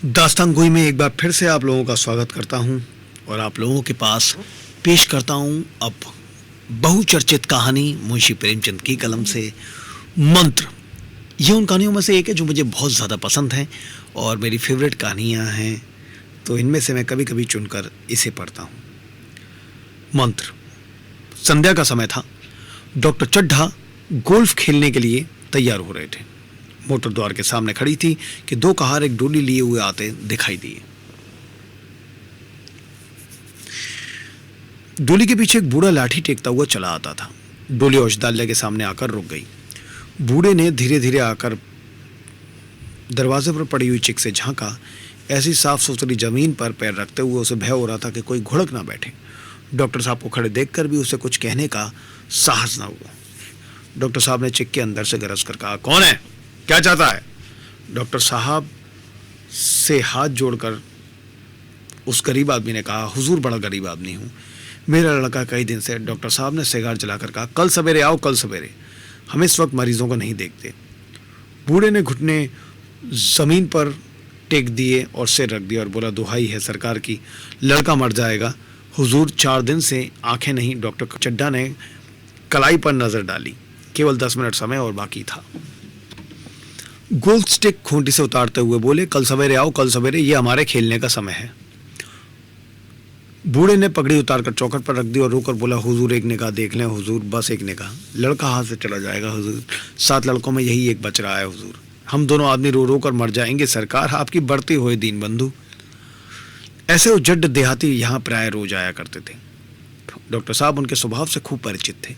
दास्तान गोई में एक बार फिर से आप लोगों का स्वागत करता हूं और आप लोगों के पास पेश करता हूं अब बहुचर्चित कहानी मुंशी प्रेमचंद की कलम से मंत्र। ये उन कहानियों में से एक है जो मुझे बहुत ज़्यादा पसंद है और मेरी फेवरेट कहानियां हैं, तो इनमें से मैं कभी कभी चुनकर इसे पढ़ता हूं। मंत्र। संध्या का समय था। डॉक्टर चड्ढा गोल्फ खेलने के लिए तैयार हो रहे थे। मोटर द्वार के सामने खड़ी थी कि दो कहार एक डोली लिए हुए आते दिखाई दिए। डोली के पीछे एक बूढ़ा लाठी टेकता हुआ चला आता था। डोली औषधालय के सामने आकर रुक गई। बूढ़े ने धीरे धीरे आकर दरवाजे पर पड़ी हुई चिक से झांका। ऐसी साफ सुथरी जमीन पर पैर रखते हुए उसे भय हो रहा था कि कोई घुड़क ना बैठे। डॉक्टर साहब को खड़े देखकर भी उसे कुछ कहने का साहस ना हुआ। डॉक्टर साहब ने चिक के अंदर से गरज कर कहा, कौन है, क्या चाहता है? डॉक्टर साहब से हाथ जोड़कर उस गरीब आदमी ने कहा, हुजूर बड़ा गरीब आदमी हूँ, मेरा लड़का कई दिन से। डॉक्टर साहब ने सिगार जलाकर कहा, कल सवेरे आओ, कल सवेरे, हम इस वक्त मरीजों को नहीं देखते। बूढ़े ने घुटने जमीन पर टेक दिए और सिर रख दिया और बोला, दुहाई है सरकार की, लड़का मर जाएगा हुजूर, 4 दिन से आंखें नहीं। डॉक्टर चड्ढा ने कलाई पर नजर डाली। केवल 10 मिनट समय और बाकी था। गोल्फ स्टिक खूंटी से उतारते हुए बोले, कल सवेरे आओ, कल सवेरे, ये हमारे खेलने का समय है। बूढ़े ने पगड़ी उतारकर चौखट पर रख दी और रोकर बोला, हुजूर एक निगाह देख लें हुजूर, बस एक निगाह, लड़का हाथ से चला जाएगा हुजूर, 7 लड़कों में यही एक बच रहा है हुजूर, हम दोनों आदमी रो रो कर मर जाएंगे सरकार, आपकी बढ़ती हुए दीन बंधु। ऐसे उजड्ड देहाती यहाँ प्राय रोज आया करते थे। डॉक्टर साहब उनके स्वभाव से खूब परिचित थे।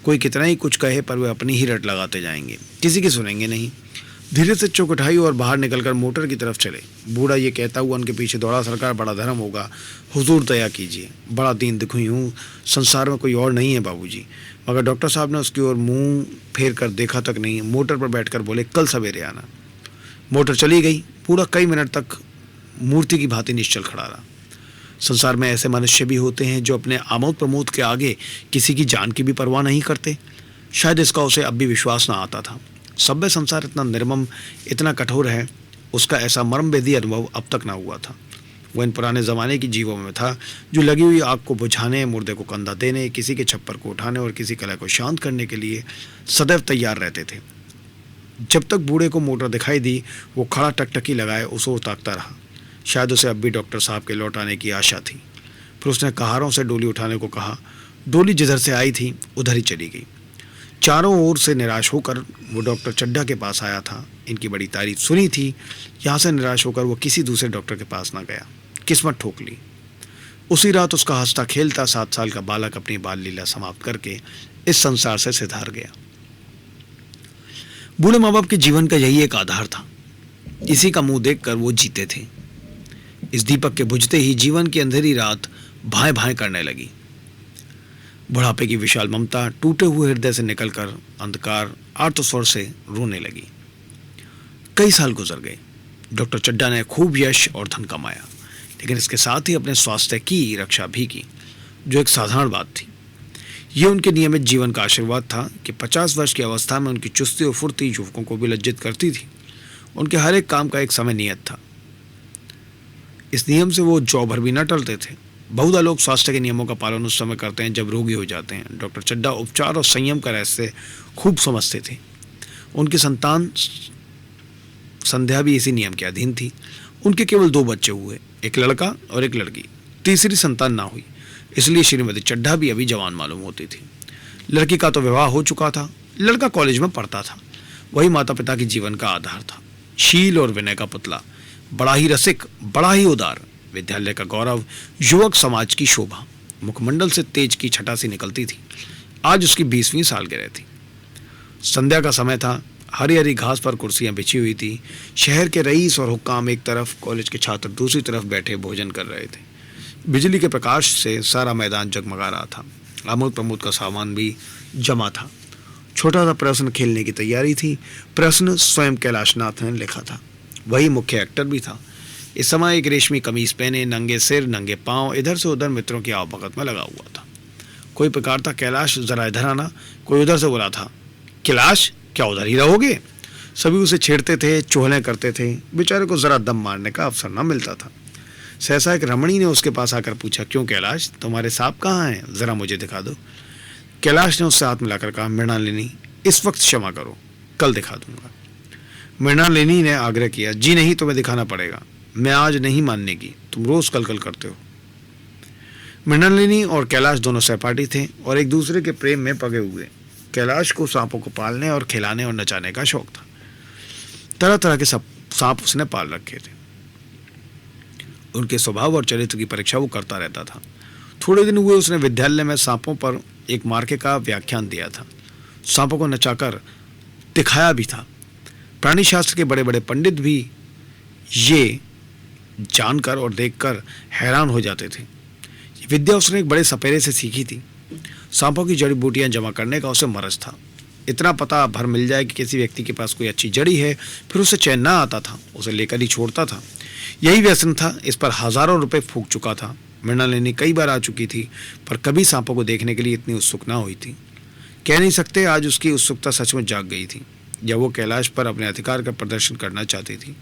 कोई कितना ही कुछ कहे पर वे अपनी ही रट लगाते जाएंगे, किसी की सुनेंगे नहीं। धीरे से चौक उठाई और बाहर निकलकर मोटर की तरफ चले। बूढ़ा ये कहता हुआ उनके पीछे दौड़ा, सरकार बड़ा धर्म होगा, हुजूर दया कीजिए, बड़ा दीन दुखी हूँ, संसार में कोई और नहीं है बाबूजी। मगर डॉक्टर साहब ने उसकी ओर मुंह फेर कर देखा तक नहीं। मोटर पर बैठकर बोले, कल सवेरे आना। मोटर चली गई। बूढ़ा कई मिनट तक मूर्ति की भांति निश्चल खड़ा रहा। संसार में ऐसे मनुष्य भी होते हैं जो अपने आमोद प्रमोद के आगे किसी की जान की भी परवाह नहीं करते। शायद इसका उसे अब भी विश्वास ना आता था। सभ्य संसार इतना निर्मम, इतना कठोर है, उसका ऐसा मर्मभेदी अनुभव अब तक ना हुआ था। वह इन पुराने ज़माने की जीवों में था जो लगी हुई आग को बुझाने, मुर्दे को कंधा देने, किसी के छप्पर को उठाने और किसी कलह को शांत करने के लिए सदैव तैयार रहते थे। जब तक बूढ़े को मोटर दिखाई दी, वो खड़ा टकटकी लगाए उस ओर ताकता रहा। शायद उसे अब भी डॉक्टर साहब के लौट आने की आशा थी। फिर उसने कहारों से डोली उठाने को कहा। डोली जिधर से आई थी उधर ही चली गई। चारों ओर से निराश होकर वो डॉक्टर चड्ढा के पास आया था। इनकी बड़ी तारीफ सुनी थी। यहाँ से निराश होकर वो किसी दूसरे डॉक्टर के पास ना गया। किस्मत ठोक ली। उसी रात उसका हंसता खेलता 7 साल का बालक अपनी बाल लीला समाप्त करके इस संसार से सिधार गया। बूढ़े माँ बाप के जीवन का यही एक आधार था। इसी का मुंह देखकर वो जीते थे। इस दीपक के बुझते ही जीवन की अंधेरी रात भाएं भाएं करने लगी। बुढ़ापे की विशाल ममता टूटे हुए हृदय से निकलकर अंधकार आर्तस्वर से रोने लगी। कई साल गुजर गए। डॉक्टर चड्ढा ने खूब यश और धन कमाया, लेकिन इसके साथ ही अपने स्वास्थ्य की रक्षा भी की, जो एक साधारण बात थी। यह उनके नियमित जीवन का आशीर्वाद था कि 50 वर्ष की अवस्था में उनकी चुस्ती और फुर्ती युवकों को भी लज्जित करती थी। उनके हर एक काम का एक समय नियत था। इस नियम से वो जौ भर भी न टलते थे। बहुधा लोग स्वास्थ्य के नियमों का पालन उस समय करते हैं जब रोगी हो जाते हैं। डॉक्टर चड्ढा उपचार और संयम का रहस्य खूब समझते थे। उनकी संतान संध्या भी इसी नियम के अधीन थी। उनके केवल 2 बच्चे हुए, एक लड़का और एक लड़की। तीसरी संतान ना हुई, इसलिए श्रीमती चड्ढा भी अभी जवान मालूम होती थी। लड़की का तो विवाह हो चुका था, लड़का कॉलेज में पढ़ता था। वही माता पिता के जीवन का आधार था। शील और विनय का पुतला, बड़ा ही रसिक, बड़ा ही उदार, विद्यालय का गौरव, युवक समाज की शोभा, मुखमंडल से तेज की छटा सी निकलती थी। आज उसकी 20वीं सालगिरह थी। संध्या का समय था। हरी हरी घास पर कुर्सियां बिछी हुई थी। शहर के रईस और हुक्काम एक तरफ, कॉलेज के छात्र दूसरी तरफ बैठे भोजन कर रहे थे। बिजली के प्रकाश से सारा मैदान जगमगा रहा था। आमोद प्रमोद का सामान भी जमा था। छोटा सा प्रश्न खेलने की तैयारी थी। प्रश्न स्वयं कैलाशनाथ ने लिखा था। वही मुख्य एक्टर भी था। इस समय एक रेशमी कमीज पहने, नंगे सिर नंगे पांव, इधर से उधर मित्रों की आवभगत में लगा हुआ था। कोई पुकारता, कैलाश जरा इधर आना। कोई उधर से बोला था, कैलाश क्या उधर ही रहोगे? सभी उसे छेड़ते थे, चुहलें करते थे। बेचारे को जरा दम मारने का अवसर न मिलता था। सहसा एक रमणी ने उसके पास आकर पूछा, क्यों कैलाश, तुम्हारे सांप कहाँ हैं, जरा मुझे दिखा दो। कैलाश ने उससे हाथ मिलाकर कहा, मृणालिनी, इस वक्त क्षमा करो, कल दिखा दूंगा। मृणालिनी ने आग्रह किया, जी नहीं, तुम्हें दिखाना पड़ेगा, मैं आज नहीं मानने की, तुम रोज कल कल करते हो। मृणालिनी और कैलाश दोनों सहपाठी थे और एक दूसरे के प्रेम में पगे हुए। कैलाश को सांपों को पालने और खिलाने और नचाने का शौक था। तरह तरह के सांप उसने पाल रखे थे। उनके स्वभाव और चरित्र की परीक्षा वो करता रहता था। थोड़े दिन हुए उसने विद्यालय में सांपों पर एक मार्के का व्याख्यान दिया था। सांपों को नचाकर दिखाया भी था। प्राणी शास्त्र के बड़े बड़े पंडित भी ये जानकर और देखकर हैरान हो जाते थे। ये विद्या उसने एक बड़े सपेरे से सीखी थी। सांपों की जड़ी बूटियां जमा करने का उसे मरज था। इतना पता भर मिल जाए कि किसी व्यक्ति के पास कोई अच्छी जड़ी है, फिर उसे चैन ना आता था, उसे लेकर ही छोड़ता था। यही व्यसन था। इस पर हजारों रुपए फूंक चुका था। मृणालिनी कई बार आ चुकी थी, पर कभी सांपों को देखने के लिए इतनी उत्सुक ना हुई थी। कह नहीं सकते आज उसकी उत्सुकता सचमुच जाग गई थी, जब वो कैलाश पर अपने अधिकार का प्रदर्शन करना चाहती थी।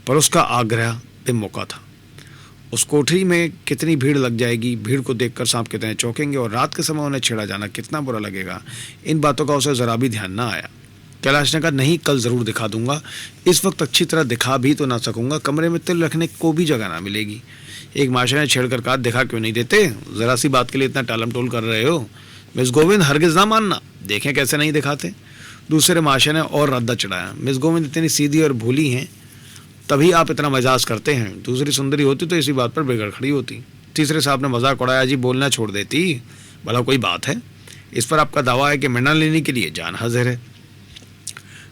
पर उसका आग्रह बेमौका था। उस कोठरी में कितनी भीड़ लग जाएगी, भीड़ को देखकर सांप कितने चौंकेंगे और रात के समय उन्हें छेड़ा जाना कितना बुरा लगेगा, इन बातों का उसे जरा भी ध्यान ना आया। कैलाश ने कहा, नहीं, कल जरूर दिखा दूंगा। इस वक्त अच्छी तरह दिखा भी तो ना सकूंगा, कमरे में तिल रखने को भी जगह ना मिलेगी। एक माशा ने छेड़कर कहा, दिखा क्यों नहीं देते, जरा सी बात के लिए इतना टालम टोल कर रहे हो। मिस गोविंद, हरगिज ना मानना, देखें कैसे नहीं दिखाते। दूसरे माशा ने और रद्दा चढ़ाया, मिस गोविंद इतनी सीधी और भूली हैं, तभी आप इतना मजाज करते हैं। दूसरी सुंदरी होती तो इसी बात पर बिगड़ खड़ी होती। तीसरे साहब ने मजाक उड़ाया, जी बोलना छोड़ देती, भला कोई बात है। इस पर आपका दावा है कि मृणालिनी के लिए जान हाजिर है।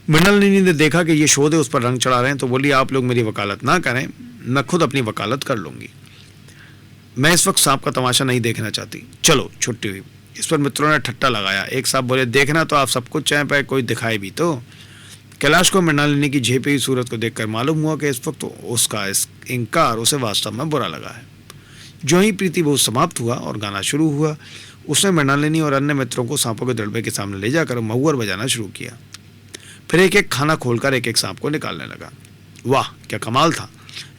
मृणालिनी ने देखा कि ये शोधे उस पर रंग चढ़ा रहे हैं, तो बोली, आप लोग मेरी वकालत ना करें, मैं खुद अपनी वकालत कर लूंगी। मैं इस वक्त सांप का तमाशा नहीं देखना चाहती, चलो छुट्टी हुई। इस पर मित्रों ने ठट्टा लगाया। एक साहब बोले, देखना तो आप सब कुछ चाहे, पर कोई दिखाए भी तो। कैलाश को मृणालिनी की झेपी हुई सूरत को देखकर मालूम हुआ कि इस वक्त उसका इस इनकार उसे वास्तव में बुरा लगा है। जो ही प्रीति बहुत समाप्त हुआ और गाना शुरू हुआ, उसने मृणालिनी और अन्य मित्रों को सांपों के दड़बे के सामने ले जाकर महुअर बजाना शुरू किया। फिर एक एक खाना खोलकर एक एक सांप को निकालने लगा। वाह, क्या कमाल था।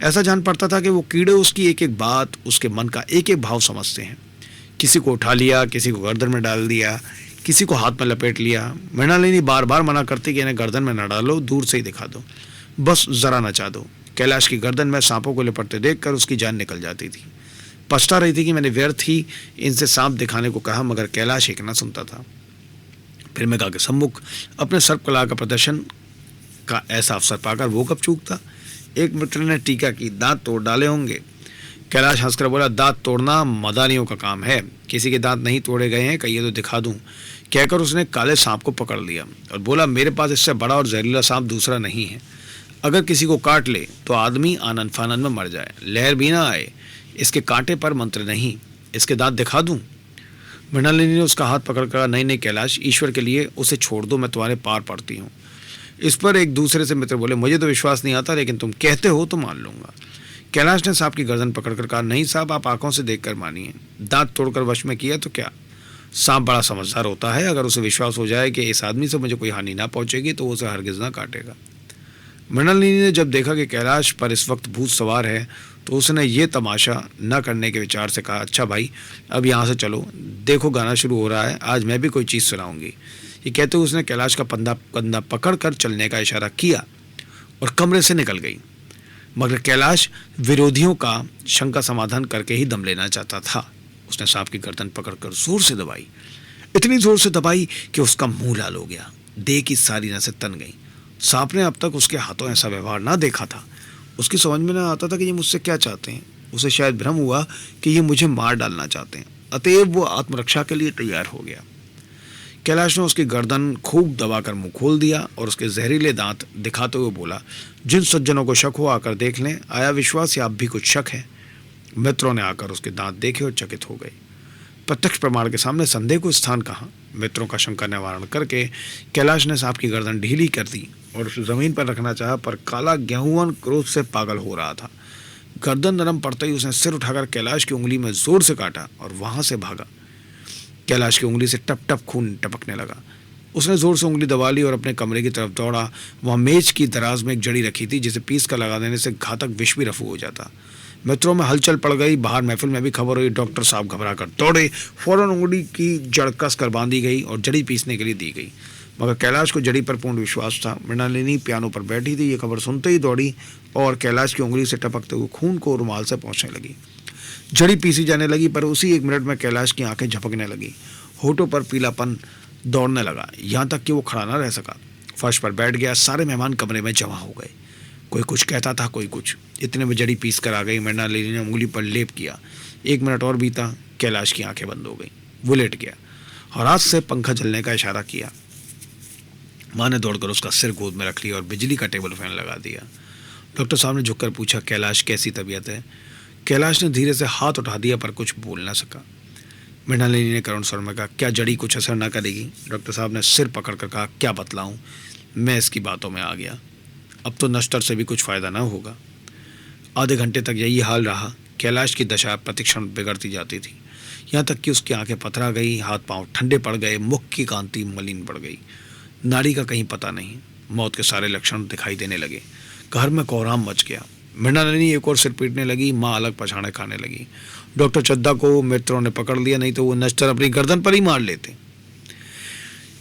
ऐसा जान पड़ता था कि वो कीड़े उसकी एक एक बात, उसके मन का एक एक भाव समझते हैं। किसी को उठा लिया, किसी को गर्दन में डाल दिया, किसी को हाथ में लपेट लिया। मृणालिनी बार बार मना करती कि इन्हें गर्दन में न डालो, दूर से ही दिखा दो, बस जरा नचा दो। कैलाश की गर्दन में सांपों को लिपटते देखकर उसकी जान निकल जाती थी। पछता रही थी कि मैंने व्यर्थ ही इनसे सांप दिखाने को कहा, मगर कैलाश एक न सुनता था। फिर मैं कहा कि सम्मुख अपने सर्पकला का प्रदर्शन का ऐसा अवसर पाकर वो कब चूकता। एक मित्र ने टीका की, दांत तोड़ डाले होंगे। कैलाश हंसकर बोला, दांत तोड़ना मदानियों का काम है, किसी के दांत नहीं तोड़े गए हैं, कहिए तो दिखा दूं। कहकर उसने काले सांप को पकड़ लिया और बोला, मेरे पास इससे बड़ा और जहरीला सांप दूसरा नहीं है। अगर किसी को काट ले तो आदमी आनंद फानंद में मर जाए, लहर भी ना आए। इसके कांटे पर मंत्र नहीं, इसके दांत दिखा दूं। मृणालिनी ने उसका हाथ पकड़ कर, नहीं नहीं कैलाश, ईश्वर के लिए उसे छोड़ दो, मैं तुम्हारे पार पड़ती हूँ। इस पर एक दूसरे से मित्र बोले, मुझे तो विश्वास नहीं आता, लेकिन तुम कहते हो तो मान लूंगा। कैलाश ने सांप की गर्दन पकड़कर कहा, नहीं साहब, आप आंखों से देखकर मानिए, दांत तोड़कर वश में किया तो क्या। सांप बड़ा समझदार होता है, अगर उसे विश्वास हो जाए कि इस आदमी से मुझे कोई हानि ना पहुंचेगी तो वो उसे हरगिज ना काटेगा। मृणालिनी ने जब देखा कि कैलाश पर इस वक्त भूत सवार है, तो उसने ये तमाशा न करने के विचार से कहा, अच्छा भाई, अब यहाँ से चलो, देखो गाना शुरू हो रहा है, आज मैं भी कोई चीज़ सुनाऊंगी। ये कहते हुए उसने कैलाश का कंधा पकड़ कर चलने का इशारा किया और कमरे से निकल गई। मगर कैलाश विरोधियों का शंका समाधान करके ही दम लेना चाहता था। उसने सांप की गर्दन पकड़कर जोर से दबाई, इतनी जोर से दबाई कि उसका मुंह लाल हो गया, देह की सारी नसें तन गई। सांप ने अब तक उसके हाथों ऐसा व्यवहार ना देखा था। उसकी समझ में ना आता था कि ये मुझसे क्या चाहते हैं। उसे शायद भ्रम हुआ कि ये मुझे मार डालना चाहते हैं, अतएव वो आत्मरक्षा के लिए तैयार हो गया। कैलाश ने उसकी गर्दन खूब दबाकर मुंह खोल दिया और उसके जहरीले दांत दिखाते हुए बोला, जिन सज्जनों को शक हो आकर देख लें, आया विश्वास या अब भी कुछ शक है। मित्रों ने आकर उसके दांत देखे और चकित हो गए। प्रत्यक्ष प्रमाण के सामने संदेह को स्थान कहाँ। मित्रों का शंका निवारण करके कैलाश ने सांप की गर्दन ढीली कर दी और उसे जमीन पर रखना चाहा, पर काला गेहूं क्रोध से पागल हो रहा था। गर्दन नरम पड़ते ही उसने सिर उठाकर कैलाश की उंगली में जोर से काटा और वहां से भागा। कैलाश की उंगली से टप टप खून टपकने लगा। उसने जोर से उंगली दबा ली और अपने कमरे की तरफ दौड़ा। वहाँ मेज की दराज में एक जड़ी रखी थी जिसे पीस कर लगा देने से घातक विष भी रफू हो जाता। मित्रों में हलचल पड़ गई। बाहर महफिल में भी खबर हुई। डॉक्टर साहब घबरा कर दौड़े। फौरन उंगली की जड़ कस कर बांधी गई और जड़ी पीसने के लिए दी गई। मगर कैलाश को जड़ी पर पूर्ण विश्वास था। मृणालिनी पियानो पर बैठी थी। ये खबर सुनते ही दौड़ी और कैलाश की उंगली से टपकते हुए खून को रुमाल से पोंछने लगी। जड़ी पीसी जाने लगी, पर उसी 1 मिनट में कैलाश की आंखें झपकने लगी। होठों पर पीलापन दौड़ने लगा, यहाँ तक कि वो खड़ा न रह सका। फर्श पर बैठ गया। सारे मेहमान कमरे में जमा हो गए। कोई कुछ कहता था, कोई कुछ। इतने में जड़ी पीस कर आ गई। मृणालिनी ने उंगली पर लेप किया। 1 मिनट और बीता। कैलाश की आंखें बंद हो गई। वो लेट गया और हाथ से पंखा चलने का इशारा किया। माँ ने दौड़कर उसका सिर गोद में रख लिया और बिजली का टेबल फैन लगा दिया। डॉक्टर साहब ने झुककर पूछा, कैलाश कैसी तबीयत है? कैलाश ने धीरे से हाथ उठा दिया, पर कुछ बोल ना सका। मृणालिनी ने करुण स्वर में कहा, क्या जड़ी कुछ असर ना करेगी? डॉक्टर साहब ने सिर पकड़कर कहा, क्या बतलाऊं, मैं इसकी बातों में आ गया। अब तो नश्तर से भी कुछ फायदा ना होगा। आधे घंटे तक यही हाल रहा। कैलाश की दशा प्रतिक्षण बिगड़ती जाती थी, यहाँ तक कि उसकी आंखें पथरा गई, हाथ पांव ठंडे पड़ गए, मुख की कांति मलिन पड़ गई। नाड़ी का कहीं पता नहीं। मौत के सारे लक्षण दिखाई देने लगे। घर में कोहराम मच गया। मृणालिनी एक और सिर पीटने लगी। माँ अलग पछाड़े खाने लगी। डॉक्टर चड्डा को मित्रों ने पकड़ लिया, नहीं तो वो नश्तर अपनी गर्दन पर ही मार लेते।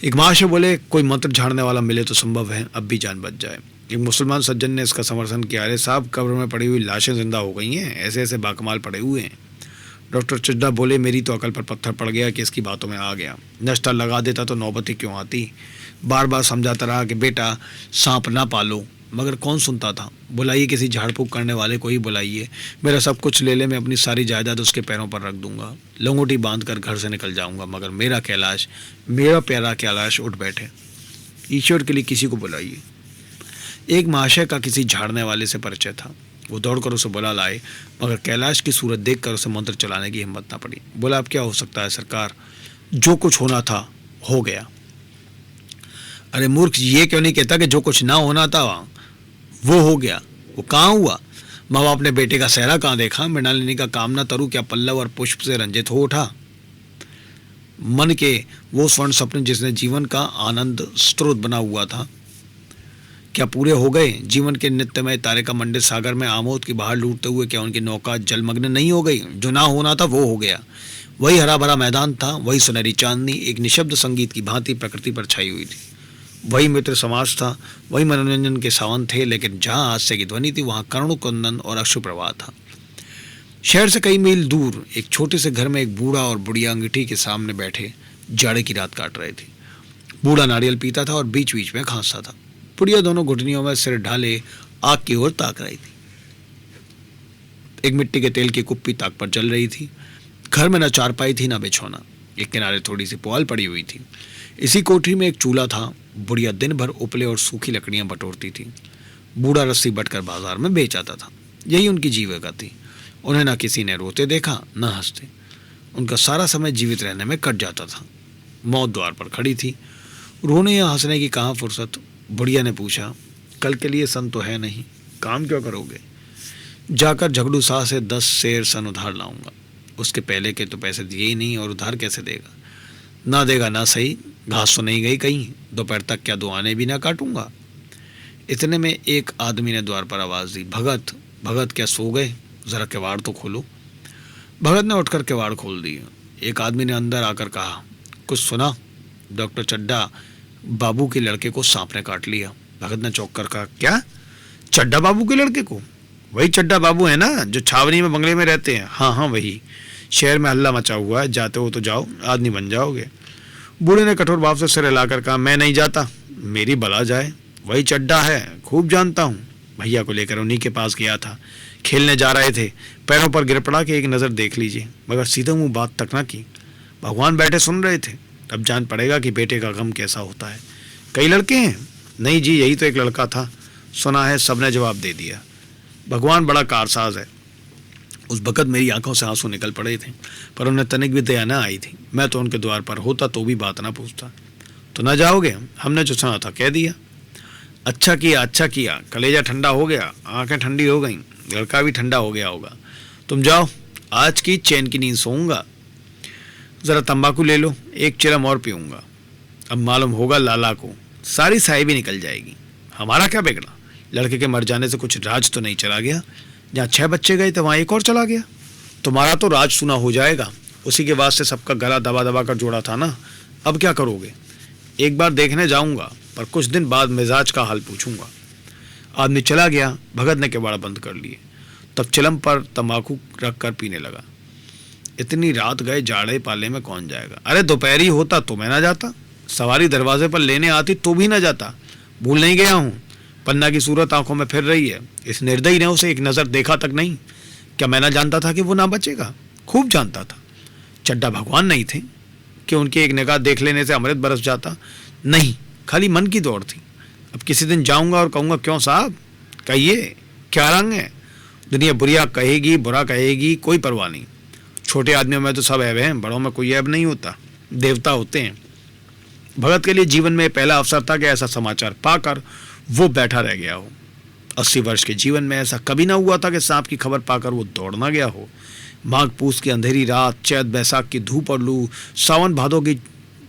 एक महाशय बोले, कोई मंत्र झाड़ने वाला मिले तो संभव है, अब भी जान बच जाए। एक मुसलमान सज्जन ने इसका समर्थन किया, अरे साहब, कब्र में पड़ी हुई लाशें जिंदा हो गई हैं, ऐसे ऐसे बाकमाल पड़े हुए हैं। डॉक्टर चड्डा बोले, मेरी तो अकल पर पत्थर पड़ गया कि इसकी बातों में आ गया। नश्तर लगा देता तो नौबत ही क्यों आती। बार बार समझाता रहा कि बेटा सांप ना पालो, मगर कौन सुनता था। बुलाइए किसी झाड़ फूक करने वाले को ही बुलाइए, मेरा सब कुछ ले ले, मैं अपनी सारी जायदाद उसके पैरों पर रख दूंगा, लंगोटी बांध कर घर से निकल जाऊंगा, मगर मेरा कैलाश, मेरा प्यारा कैलाश उठ बैठे। ईश्वर के लिए किसी को बुलाइए। एक महाशय का किसी झाड़ने वाले से परिचय था। वो दौड़कर उसे बुला लाए, मगर कैलाश की सूरत देखकर उसे मंत्र चलाने की हिम्मत ना पड़ी। बोला, अब क्या हो सकता है सरकार, जो कुछ होना था हो गया। अरे मूर्ख, ये क्यों नहीं कहता कि जो कुछ ना होना था वो हो गया? वो कहाँ हुआ? माँ बाप ने बेटे का सेहरा कहाँ देखा? मृणालिनी का कामना तरु क्या पल्लव और पुष्प से रंजित हो उठा? मन के वो स्वर्ण सपने जिसने जीवन का आनंद स्रोत बना हुआ था, क्या पूरे हो गए? जीवन के नित्यमय तारे का मंडित सागर में आमोद की बहार लूटते हुए क्या उनकी नौका जलमग्न नहीं हो गई? जो ना होना था वो हो गया। वही हरा भरा मैदान था, वही सुनहरी चांदनी एक निशब्द संगीत की भांति प्रकृति पर छाई हुई थी। वही मित्र समाज था, वही मनोरंजन के सावन थे, लेकिन जहाँ हास्य की ध्वनि थी वहाँ करुण क्रंदन और अश्रु प्रवाह था। शहर से कई मील दूर एक छोटे से घर में एक बूढ़ा और बुढ़िया अंगीठी के सामने बैठे जाड़े की रात काट रहे थे। बूढ़ा नारियल पीता था और बीच बीच में खांसता था। बुढ़िया दोनों घुटनियों में सिर ढाले आग की ओर ताक रही थी। एक मिट्टी के तेल की कुप्पी ताक पर जल रही थी। घर में न चारपाई थी न बिछौना। एक किनारे थोड़ी सी पुआल पड़ी हुई थी। इसी कोठरी में एक चूल्हा था। बुढ़िया दिन भर उपले और सूखी लकड़ियां बटोरती थी। बूढ़ा रस्सी बटकर बाजार में बेच आता था। यही उनकी जीविका थी। उन्हें न किसी ने रोते देखा न हंसते। उनका सारा समय जीवित रहने में कट जाता था। मौत द्वार पर खड़ी थी। रोने या हंसने की कहाँ फुर्सत। बुढ़िया ने पूछा, कल के लिए सन तो है नहीं, काम क्यों करोगे? जाकर झगड़ू शाह से 10 शेर सन उधार लाऊंगा। उसके पहले के तो पैसे दिए ही नहीं और उधार कैसे देगा? ना देगा ना सही, घास तो नहीं गई कहीं, दोपहर तक क्या दुआने भी ना काटूंगा। इतने में एक आदमी ने द्वार पर आवाज़ दी, भगत भगत क्या सो गए? ज़रा किवाड़ तो खोलो। भगत ने उठकर किवाड़ खोल दिया। एक आदमी ने अंदर आकर कहा, कुछ सुना? डॉक्टर चड्डा बाबू के लड़के को सांप ने काट लिया। भगत ने चौंक कर कहा, क्या? चड्डा बाबू के लड़के को? वही चड्डा बाबू है ना जो छावनी में बंगले में रहते हैं? हाँ हाँ वही। शहर में हल्ला मचा हुआ है, जाते हो तो जाओ, आदमी बन जाओगे। बूढ़े ने कठोर भाव से सिर हिलाकर कहा, मैं नहीं जाता, मेरी भला जाए। वही चड्डा है, खूब जानता हूँ। भैया को लेकर उन्हीं के पास गया था। खेलने जा रहे थे, पैरों पर गिर पड़ा कि एक नज़र देख लीजिए, मगर सीधे मुँह बात तक ना की। भगवान बैठे सुन रहे थे। अब जान पड़ेगा कि बेटे का गम कैसा होता है। कई लड़के हैं? नहीं जी, यही तो एक लड़का था। सुना है, सबने जवाब दे दिया। भगवान बड़ा कारसाज है। उस वक़्त मेरी आंखों से आंसू निकल पड़े थे, पर उन्हें तनिक भी दया न आई थी। मैं तो उनके द्वार पर होता तो भी बात ना पूछता। तो ना जाओगे? हमने जो सुना था कह दिया। अच्छा किया, अच्छा किया। कलेजा ठंडा हो गया, आंखें ठंडी हो गईं, लड़का भी ठंडा हो गया होगा। तुम जाओ, आज की चैन की नींद सोऊंगा। ज़रा तंबाकू ले लो, एक चिलम और पीऊँगा। अब मालूम होगा लाला को, सारी साहिबी निकल जाएगी। हमारा क्या बिगड़ा, लड़के के मर जाने से कुछ राज तो नहीं चला गया। जहाँ 6 बच्चे गए थे वहाँ एक और चला गया। तुम्हारा तो राज सुना हो जाएगा, उसी के वास्ते सबका गला दबा दबा कर जोड़ा था ना। अब क्या करोगे? एक बार देखने जाऊंगा, पर कुछ दिन बाद मिजाज का हाल पूछूंगा। आदमी चला गया। भगत ने केवाड़ बंद कर लिए। तब चिलम पर तंबाकू रख कर पीने लगा। इतनी रात गए जाड़े पाले में कौन जाएगा? अरे दोपहरी होता तो मैं ना जाता, सवारी दरवाजे पर लेने आती तो भी ना जाता। भूल नहीं गया हूँ। पन्ना की सूरत आंखों में फिर रही है। इस निर्दयी ने उसे एक नज़र देखा तक नहीं। क्या मैं ना जानता था कि वो ना बचेगा? खूब जानता था। चड्डा भगवान नहीं थे कि उनकी एक निगाह देख लेने से अमृत बरस जाता। नहीं, खाली मन की दौड़ थी। अब किसी दिन जाऊंगा और कहूँगा, क्यों साहब, कहिए क्या रंग है? दुनिया बुरिया कहेगी, बुरा कहेगी, कोई परवाह नहीं। छोटे आदमियों में तो सब ऐब हैं, बड़ों में कोई ऐब नहीं होता, देवता होते हैं। भगत के लिए जीवन में पहला अवसर था कि ऐसा समाचार पाकर वो बैठा रह गया हो। 80 वर्ष के जीवन में ऐसा कभी ना हुआ था कि सांप की खबर पाकर वो दौड़ना गया हो। माघ पूस की अंधेरी रात, चैत बैसाख की धूप और लू, सावन भादों की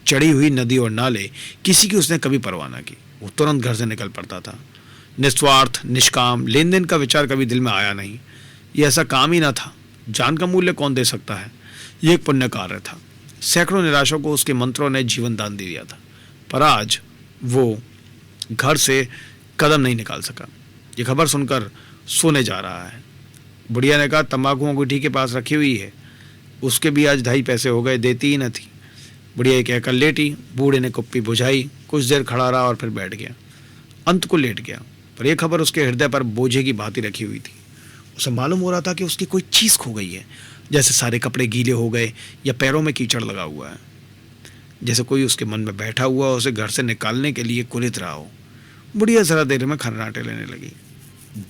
चढ़ी हुई नदी और नाले, किसी की उसने कभी परवाह न की। वो तुरंत घर से निकल पड़ता था। निस्वार्थ, निष्काम, लेन देन का विचार कभी दिल में आया नहीं। ये ऐसा काम ही ना था। जान का मूल्य कौन दे सकता है? ये एक पुण्य कार्य था। सैकड़ों निराशों को उसके मंत्रों ने जीवन दान दे दिया था, पर आज वो घर से कदम नहीं निकाल सका। ये खबर सुनकर सोने जा रहा है। बुढ़िया ने कहा, तंबाकू अंगूठी के पास रखी हुई है, उसके भी आज 2.5 पैसे हो गए, देती ही न थी। बुढ़िया ये कहकर लेटी। बूढ़े ने कुप्पी बुझाई, कुछ देर खड़ा रहा और फिर बैठ गया। अंत को लेट गया, पर यह खबर उसके हृदय पर बोझे की भांति रखी हुई थी। उसे मालूम हो रहा था कि उसकी कोई चीज़ खो गई है, जैसे सारे कपड़े गीले हो गए या पैरों में कीचड़ लगा हुआ है, जैसे कोई उसके मन में बैठा हुआ उसे घर से निकालने के लिए कुरित रहा हो। बुढ़िया जरा देर में खर्राटे लेने लगी।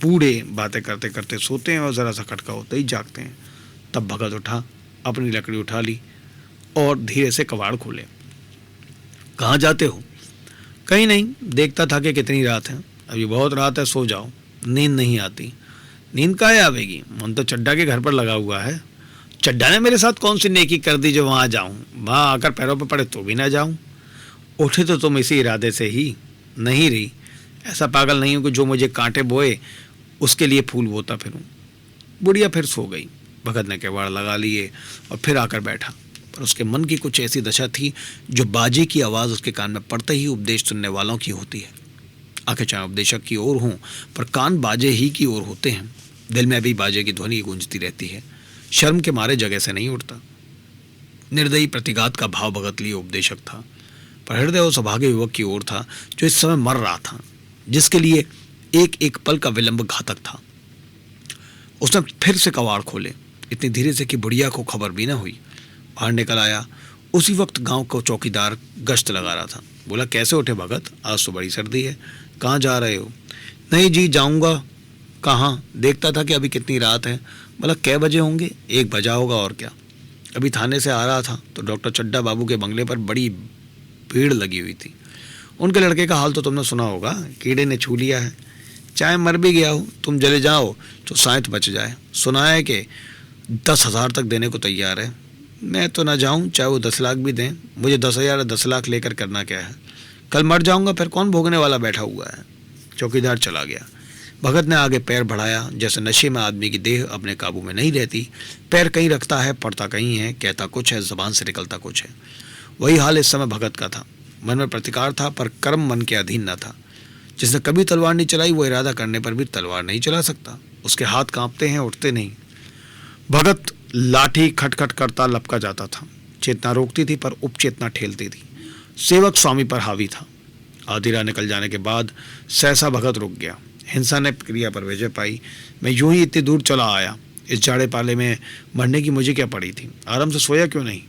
बूढ़े बातें करते करते सोते हैं और ज़रा सा खटका होते ही जागते हैं। तब भगत उठा, अपनी लकड़ी उठा ली और धीरे से कबाड़ खोले। कहाँ जाते हो? कहीं नहीं, देखता था कि कितनी रात है। अभी बहुत रात है, सो जाओ। नींद नहीं आती। नींद काहे आवेगी? मन तो चड्डा के घर पर लगा हुआ है। चड्डा ने मेरे साथ कौन सी नेकी कर दी जो वहाँ जाऊँ? वहाँ आकर पैरों पर पड़े तो भी ना जाऊँ। उठे तो तुम इसी इरादे से ही। नहीं रही, ऐसा पागल नहीं हूँ कि जो मुझे कांटे बोए उसके लिए फूल बोता फिरूँ। बुढ़िया फिर सो गई। भगत ने केवाड़ लगा लिए और फिर आकर बैठा, पर उसके मन की कुछ ऐसी दशा थी जो बाजे की आवाज़ उसके कान में पड़ते ही उपदेश सुनने वालों की होती है। आंखें चाहे उपदेशक की ओर हों, पर कान बाजे ही की ओर होते हैं। दिल में अभी बाजे की ध्वनि गूंजती रहती है। शर्म के मारे जगह से नहीं उठता। निर्दयी प्रतिघात का भाव भगत लिए उपदेशक था, पर हृदय उस अभागे युवक की ओर था जो इस समय मर रहा था, जिसके लिए एक एक पल का विलंब घातक था। उसने फिर से कवाड़ खोले, इतनी धीरे से कि बुढ़िया को खबर भी न हुई। बाहर निकल आया। उसी वक्त गांव का चौकीदार गश्त लगा रहा था। बोला, कैसे उठे भगत? आज तो बड़ी सर्दी है, कहाँ जा रहे हो? नहीं जी, जाऊंगा। कहाँ? देखता था कि अभी कितनी रात है। बोला, कै बजे होंगे? 1 बजा होगा, और क्या। अभी थाने से आ रहा था तो डॉक्टर चड्डा बाबू के बंगले पर बड़ी भीड़ लगी हुई थी। उनके लड़के का हाल तो तुमने सुना होगा, कीड़े ने छू लिया है। चाहे मर भी गया हो, तुम चले जाओ तो साइट बच जाए। सुना है कि 10,000 तक देने को तैयार है। मैं तो ना जाऊं, चाहे वो 10 लाख भी दें। मुझे 10,000 या 10 लाख लेकर करना क्या है? कल मर जाऊंगा, फिर कौन भोगने वाला बैठा हुआ है। चौकीदार चला गया। भगत ने आगे पैर बढ़ाया। जैसे नशे में आदमी की देह अपने काबू में नहीं रहती, पैर कहीं रखता है, पड़ता कहीं है, कहता कुछ है, जबान से निकलता कुछ है। वही हाल इस समय भगत का था। मन में प्रतिकार था, पर कर्म मन के अधीन न था। जिसने कभी तलवार नहीं चलाई वो इरादा करने पर भी तलवार नहीं चला सकता। उसके हाथ कांपते हैं, उठते नहीं। भगत लाठी खटखट करता लपका जाता था। चेतना रोकती थी पर उपचेतना ठेलती थी। सेवक स्वामी पर हावी था। आधी रात निकल जाने के बाद सहसा भगत रुक गया। हिंसा ने क्रिया पर विजय पाई। मैं यूं ही इतनी दूर चला आया। इस जाड़े पाले में मरने की मुझे क्या पड़ी थी? आराम से सोया क्यों नहीं?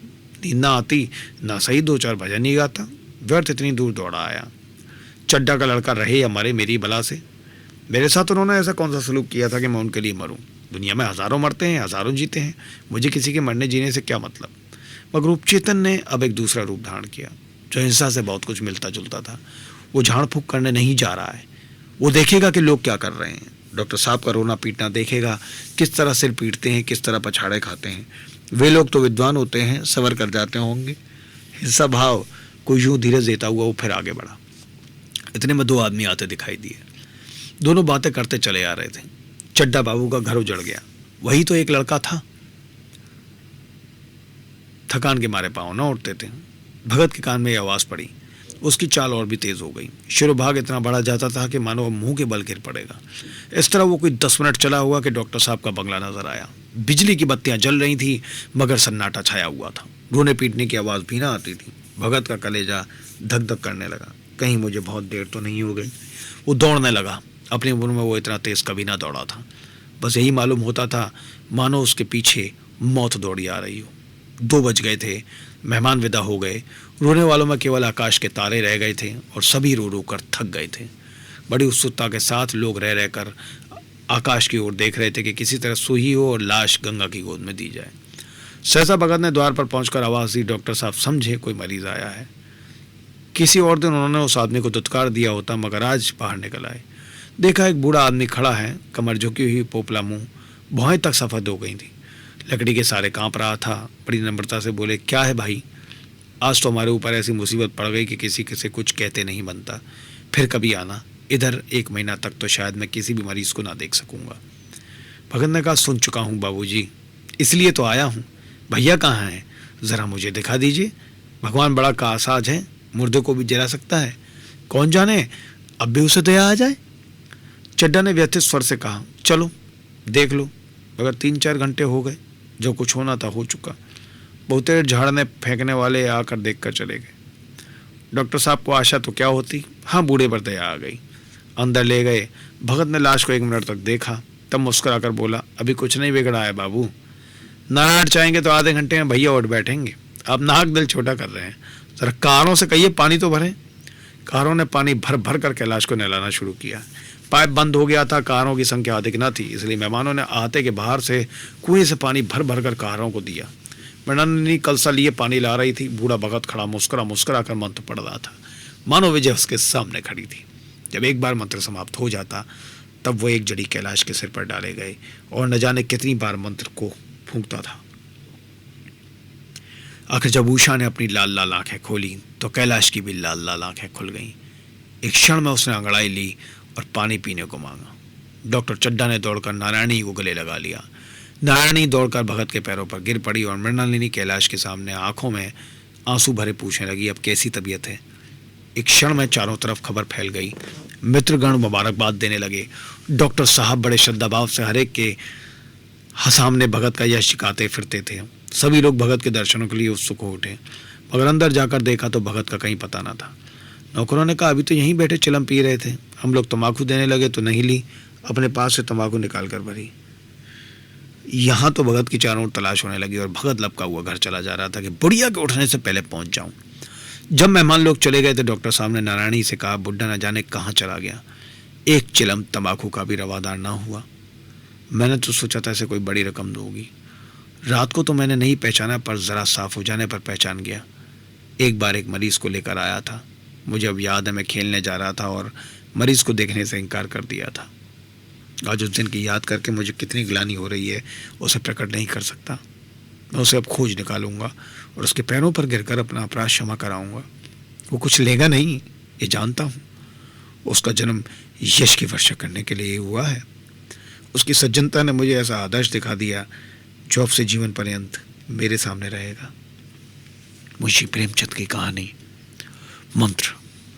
नींद ना आती, ना सही 2-4 भजन ही गाता। व्यर्थ इतनी दूर दौड़ा आया। चड्डा का लड़का रहे या मरे, मेरी बला से। मेरे साथ उन्होंने ऐसा कौन सा सलूक किया था कि मैं उनके लिए मरूं? दुनिया में हज़ारों मरते हैं, हज़ारों जीते हैं। मुझे किसी के मरने जीने से क्या मतलब? मगर उपचेतन ने अब एक दूसरा रूप धारण किया, जो हिंसा से बहुत कुछ मिलता जुलता था। वो झाड़ फूक करने नहीं जा रहा है। वो देखेगा कि लोग क्या कर रहे हैं। डॉक्टर साहब का रोना पीटना देखेगा, किस तरह सिर पीटते हैं, किस तरह पछाड़े खाते हैं। वे लोग तो विद्वान होते हैं, सवर कर जाते होंगे। हिंसा भाव कोई यूं धीरज देता हुआ वो फिर आगे बढ़ा। इतने में 2 आदमी आते दिखाई दिए। दोनों बातें करते चले आ रहे थे। चड्डा बाबू का घर उजड़ गया। वही तो एक लड़का था। थकान के मारे पाँव न उठते थे। भगत के कान में यह आवाज पड़ी। उसकी चाल और भी तेज हो गई। शिरोभाग इतना बढ़ा जाता था कि मानो मुंह के बल गिर पड़ेगा। इस तरह वो कोई 10 मिनट चला हुआ कि डॉक्टर साहब का बंगला नजर आया। बिजली की बत्तियां जल रही थी मगर सन्नाटा छाया हुआ था। रोने पीटने की आवाज भी ना आती थी। भगत का कलेजा धक धक करने लगा। कहीं मुझे बहुत देर तो नहीं हो गई। वो दौड़ने लगा। अपनी उम्र में वो इतना तेज कभी ना दौड़ा था। बस यही मालूम होता था मानो उसके पीछे मौत दौड़ी आ रही हो। 2 बज गए थे। मेहमान विदा हो गए। रोने वालों में केवल आकाश के तारे रह गए थे और सभी रो रो कर थक गए थे। बड़ी उत्सुकता के साथ लोग रह रहकर आकाश की ओर देख रहे थे कि किसी तरह सुही हो और लाश गंगा की गोद में दी जाए। सहसा भगत ने द्वार पर पहुंचकर आवाज दी, डॉक्टर साहब समझे कोई मरीज आया है। किसी और दिन उन्होंने उस आदमी को दुत्कार दिया होता मगर आज बाहर निकल आए। देखा एक बूढ़ा आदमी खड़ा है, कमर झुकी हुई, पोपला मुंह, भौहें तक सफेद हो गई थी, लकड़ी के सारे कांप रहा था। बड़ी नम्रता से बोले, क्या है भाई? आज तो हमारे ऊपर ऐसी मुसीबत पड़ गई कि किसी से कुछ कहते नहीं बनता। फिर कभी आना इधर, 1 महीना तक तो शायद मैं किसी भी मरीज को ना देख सकूंगा। भगत ने कहा, सुन चुका हूँ बाबूजी, इसलिए तो आया हूँ। भैया कहाँ हैं? जरा मुझे दिखा दीजिए। भगवान बड़ा कासाज है, मुर्दे को भी जला सकता है। कौन जाने अब भी उसे दया आ जाए। चड्डा ने व्यथित स्वर से कहा, चलो देख लो। मगर 3-4 घंटे हो गए। जो कुछ होना था हो चुका। बहुतेर झाड़ने फेंकने वाले आकर देखकर चले गए। डॉक्टर साहब को आशा तो क्या होती, हाँ बूढ़े पर दया आ गई। अंदर ले गए। भगत ने लाश को 1 मिनट तक देखा, तब मुस्कुराकर बोला, अभी कुछ नहीं बिगड़ा है बाबू। नारायण चाहेंगे तो आधे घंटे में भैया उठ बैठेंगे। आप नाहक दिल छोटा कर रहे हैं। जरा कारों से कहिए पानी तो भरें। कारों ने पानी भर भर कर कैलाश को नहलाना शुरू किया। पाइप बंद हो गया था। कारों की संख्या अधिक न थी, इसलिए मेहमानों ने आहते के बाहर से कुएं से पानी भर भर कर कारों को दिया। मृणालिनी कलसा लिए पानी ला रही थी। बूढ़ा भगत खड़ा मुस्कुरा कर मंत्र पढ़ रहा था, मानो विजय उसके सामने खड़ी थी। जब एक बार मंत्र समाप्त हो जाता तब वो एक जड़ी कैलाश के सिर पर डाले गए और न जाने कितनी बार मंत्र को फूंकता था। आखिर जब उषा ने अपनी लाल लाल आंखें खोली तो कैलाश की भी लाल लाल आंखें खुल गईं। एक क्षण में उसने अंगड़ाई ली और पानी पीने को मांगा। डॉक्टर चड्डा ने दौड़कर नारायणी को गले लगा लिया। नारायणी दौड़कर भगत के पैरों पर गिर पड़ी और मृणालिनी कैलाश के सामने आंखों में आंसू भरे पूछने लगी, अब कैसी तबीयत है? एक क्षण में चारों तरफ खबर फैल गई। मित्रगण मुबारकबाद देने लगे। डॉक्टर साहब बड़े श्रद्धाभाव से हरेक के सामने भगत का यश छिकाते फिरते थे। सभी लोग भगत के दर्शनों के लिए उत्सुक हो उठे, मगर अंदर जाकर देखा तो भगत का कहीं पता न था। नौकरों ने कहा, अभी तो यहीं बैठे चिलम पी रहे थे। हम लोग तंबाकू देने लगे तो नहीं ली, अपने पास से तंबाकू निकाल कर भरी। यहाँ तो भगत की चारों ओर तलाश होने लगी और भगत लपका हुआ घर चला जा रहा था कि बुढ़िया के उठने से पहले पहुंच जाऊं। जब मेहमान लोग चले गए तो डॉक्टर साहब ने नारायणी से कहा, बुढ़ा न जाने कहाँ चला गया। एक चिलम तंबाकू का भी रवादार ना हुआ। मैंने तो सोचा था इसे कोई बड़ी रकम दोगी। रात को तो मैंने नहीं पहचाना, पर जरा साफ हो जाने पर पहचान गया। एक बार एक मरीज को लेकर आया था। मुझे अब याद है, मैं खेलने जा रहा था और मरीज को देखने से इनकार कर दिया था। आज उस दिन की याद करके मुझे कितनी ग्लानि हो रही है उसे प्रकट नहीं कर सकता। मैं उसे अब खोज निकालूंगा और उसके पैरों पर गिरकर अपना अपराध क्षमा कराऊंगा। वो कुछ लेगा नहीं, ये जानता हूँ। उसका जन्म यश की वर्षा करने के लिए हुआ है। उसकी सज्जनता ने मुझे ऐसा आदर्श दिखा दिया जो अब से जीवन पर्यंत मेरे सामने रहेगा। मुंशी प्रेमचंद की कहानी मंत्र।